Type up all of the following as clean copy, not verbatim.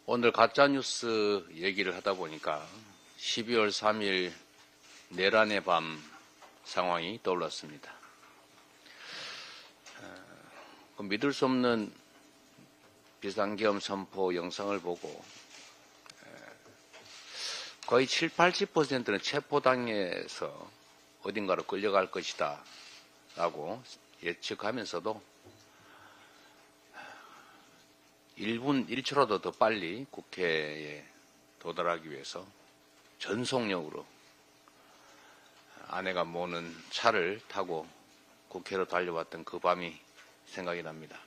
오늘 가짜뉴스 얘기를 하다 보니까 12월 3일 내란의 밤 상황이 떠올랐습니다. 믿을 수 없는 비상계엄 선포 영상을 보고 거의 70~80%는 체포당해서 어딘가로 끌려갈 것이다 라고 예측하면서도 1분 1초라도 더 빨리 국회에 도달하기 위해서 전속력으로 아내가 모는 차를 타고 국회로 달려왔던 그 밤이 생각이 납니다.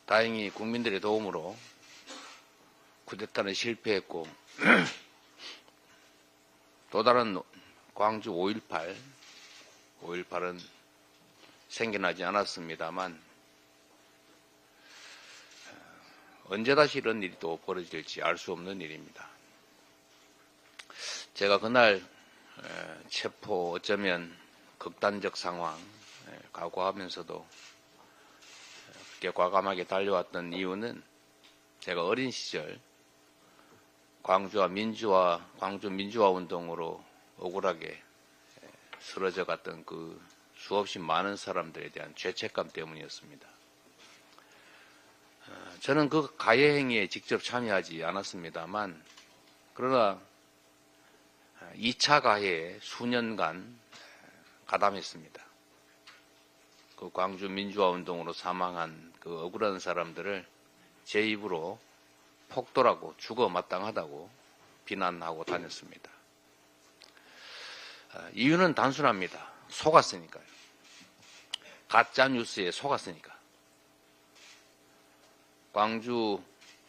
다행히 국민들의 도움으로 쿠데타는 실패했고 또 다른 광주 5.18은 생겨나지 않았습니다만 언제 다시 이런 일이 또 벌어질지 알 수 없는 일입니다. 제가 그날 체포 어쩌면 극단적 상황 각오하면서도 그렇게 과감하게 달려왔던 이유는 제가 어린 시절 광주 민주화 운동으로 억울하게 쓰러져 갔던 그 수없이 많은 사람들에 대한 죄책감 때문이었습니다. 저는 그 가해 행위에 직접 참여하지 않았습니다만 그러나 2차 가해에 수년간 가담했습니다. 그 광주 민주화 운동으로 사망한 그 억울한 사람들을 제 입으로 폭도라고 죽어 마땅하다고 비난하고 다녔습니다. 이유는 단순합니다. 속았으니까요. 가짜 뉴스에 속았으니까. 광주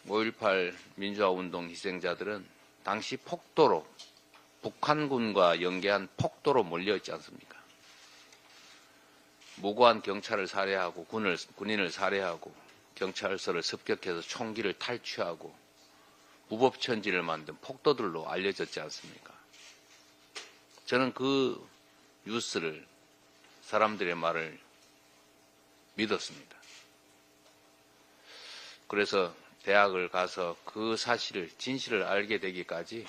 5.18 민주화 운동 희생자들은 당시 폭도로 북한군과 연계한 폭도로 몰려있지 않습니까? 무고한 경찰을 살해하고 군인을 살해하고 경찰서를 습격해서 총기를 탈취하고 무법천지를 만든 폭도들로 알려졌지 않습니까? 저는 그 뉴스를 사람들의 말을 믿었습니다. 그래서 대학을 가서 그 사실을 진실을 알게 되기까지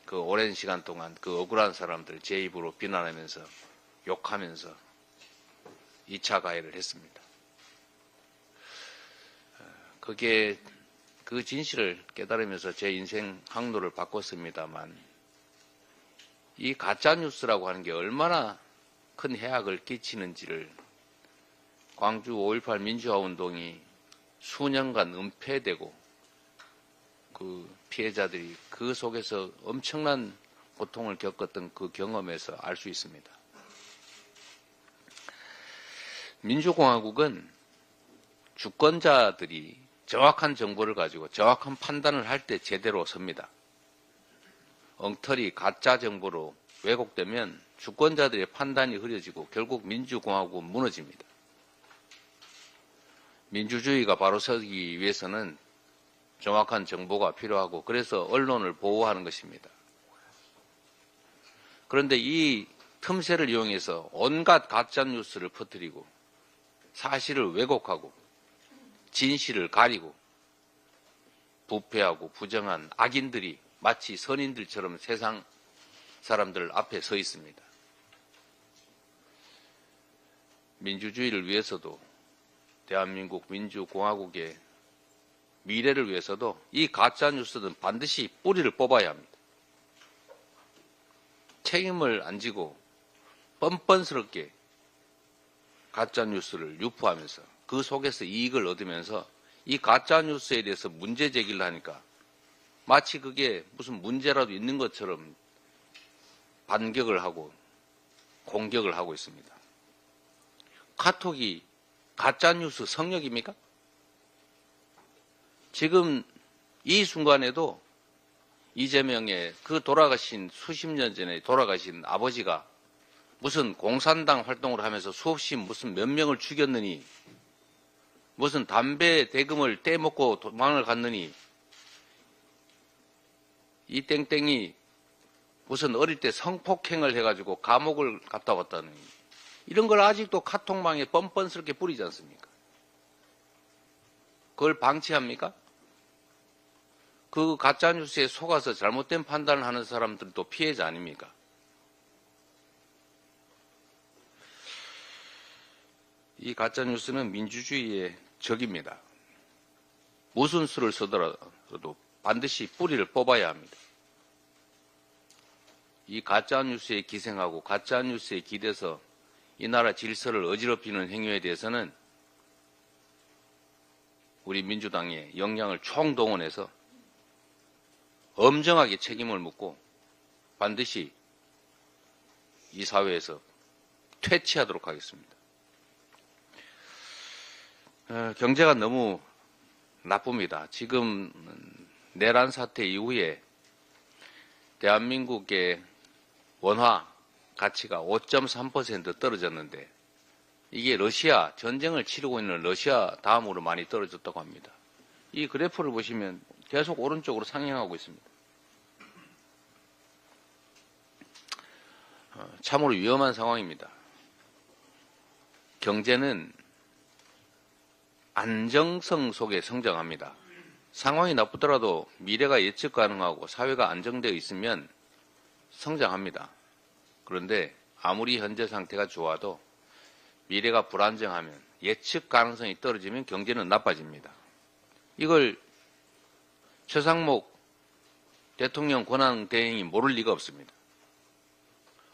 그 오랜 시간 동안 그 억울한 사람들 제 입으로 비난하면서 욕하면서 2차 가해를 했습니다. 그게 그 진실을 깨달으면서 제 인생 항로를 바꿨습니다만 이 가짜뉴스라고 하는 게 얼마나 큰 해악을 끼치는지를 광주 5.18 민주화 운동이 수년간 은폐되고 그 피해자들이 그 속에서 엄청난 고통을 겪었던 그 경험에서 알 수 있습니다. 민주공화국은 주권자들이 정확한 정보를 가지고 정확한 판단을 할 때 제대로 섭니다. 엉터리 가짜 정보로 왜곡되면 주권자들의 판단이 흐려지고 결국 민주공화국은 무너집니다. 민주주의가 바로 서기 위해서는 정확한 정보가 필요하고 그래서 언론을 보호하는 것입니다. 그런데 이 틈새를 이용해서 온갖 가짜뉴스를 퍼뜨리고 사실을 왜곡하고 진실을 가리고 부패하고 부정한 악인들이 마치 선인들처럼 세상 사람들 앞에 서 있습니다. 민주주의를 위해서도 대한민국 민주공화국의 미래를 위해서도 이 가짜뉴스는 반드시 뿌리를 뽑아야 합니다. 책임을 안 지고 뻔뻔스럽게 가짜뉴스를 유포하면서 그 속에서 이익을 얻으면서 이 가짜뉴스에 대해서 문제 제기를 하니까 마치 그게 무슨 문제라도 있는 것처럼 반격을 하고 공격을 하고 있습니다. 카톡이 가짜뉴스 성역입니까? 지금 이 순간에도 이재명의 그 수십 년 전에 돌아가신 아버지가 무슨 공산당 활동을 하면서 수없이 무슨 몇 명을 죽였느니 무슨 담배 대금을 떼먹고 도망을 갔느니 이 땡땡이 무슨 어릴 때 성폭행을 해가지고 감옥을 갔다 왔다는 이런 걸 아직도 카톡망에 뻔뻔스럽게 뿌리지 않습니까? 그걸 방치합니까? 그 가짜뉴스에 속아서 잘못된 판단을 하는 사람들도 피해자 아닙니까? 이 가짜뉴스는 민주주의의 적입니다. 무슨 수를 쓰더라도 반드시 뿌리를 뽑아야 합니다. 이 가짜뉴스에 기생하고 가짜뉴스에 기대서 이 나라 질서를 어지럽히는 행위에 대해서는 우리 민주당의 역량을 총동원해서 엄정하게 책임을 묻고 반드시 이 사회에서 퇴치하도록 하겠습니다. 경제가 너무 나쁩니다. 지금 내란 사태 이후에 대한민국의 원화 가치가 5.3% 떨어졌는데 이게 러시아, 전쟁을 치르고 있는 러시아 다음으로 많이 떨어졌다고 합니다. 이 그래프를 보시면 계속 오른쪽으로 상향하고 있습니다. 참으로 위험한 상황입니다. 경제는 안정성 속에 성장합니다. 상황이 나쁘더라도 미래가 예측 가능하고 사회가 안정되어 있으면 성장합니다. 그런데 아무리 현재 상태가 좋아도 미래가 불안정하면 예측 가능성이 떨어지면 경제는 나빠집니다. 이걸 최상목 대통령 권한대행이 모를 리가 없습니다.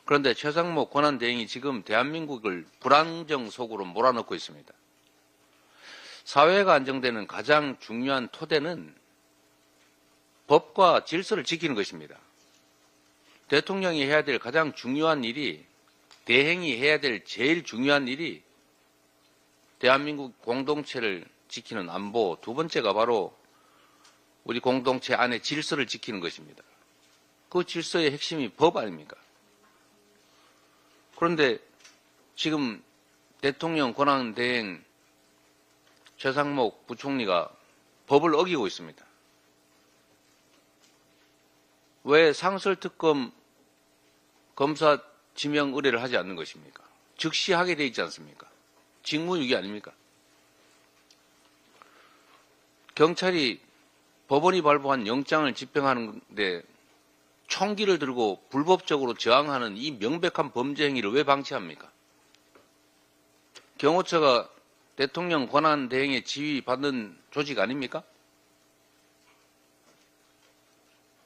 그런데 최상목 권한대행이 지금 대한민국을 불안정 속으로 몰아넣고 있습니다. 사회가 안정되는 가장 중요한 토대는 법과 질서를 지키는 것입니다. 대통령이 해야 될 가장 중요한 일이, 대행이 해야 될 제일 중요한 일이 대한민국 공동체를 지키는 안보, 두 번째가 바로 우리 공동체 안에 질서를 지키는 것입니다. 그 질서의 핵심이 법 아닙니까? 그런데 지금 대통령 권한대행 최상목 부총리가 법을 어기고 있습니다. 왜 상설특검 검사 지명 의뢰를 하지 않는 것입니까? 즉시 하게 돼 있지 않습니까? 직무유기 아닙니까? 경찰이 법원이 발부한 영장을 집행하는데 총기를 들고 불법적으로 저항하는 이 명백한 범죄 행위를 왜 방치합니까? 경호처가 대통령 권한 대행의 지휘받는 조직 아닙니까?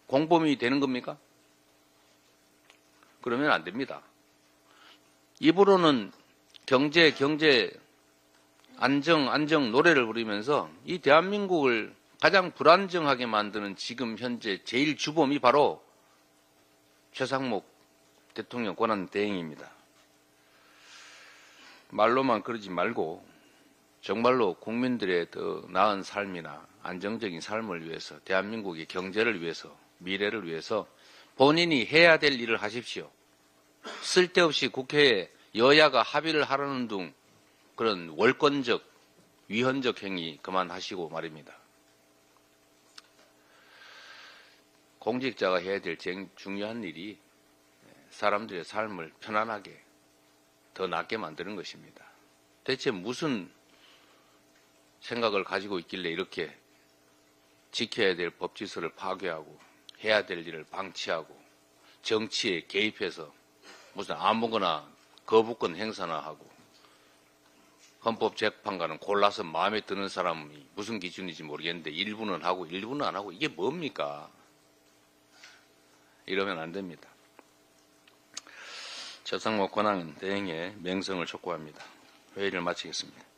공범이 되는 겁니까? 그러면 안 됩니다. 입으로는 경제, 안정 노래를 부르면서 이 대한민국을 가장 불안정하게 만드는 지금 현재 제일 주범이 바로 최상목 대통령 권한 대행입니다. 말로만 그러지 말고 정말로 국민들의 더 나은 삶이나 안정적인 삶을 위해서, 대한민국의 경제를 위해서, 미래를 위해서 본인이 해야 될 일을 하십시오. 쓸데없이 국회에 여야가 합의를 하려는 등 그런 월권적, 위헌적 행위 그만하시고 말입니다. 공직자가 해야 될 제일 중요한 일이 사람들의 삶을 편안하게, 더 낫게 만드는 것입니다. 대체 무슨 생각을 가지고 있길래 이렇게 지켜야 될 법질서를 파괴하고 해야 될 일을 방치하고 정치에 개입해서 무슨 아무거나 거부권 행사나 하고 헌법재판관은 골라서 마음에 드는 사람이 무슨 기준인지 모르겠는데 일부는 하고 일부는 안 하고 이게 뭡니까? 이러면 안 됩니다. 최상목 권한 대행의 명성을 촉구합니다. 회의를 마치겠습니다.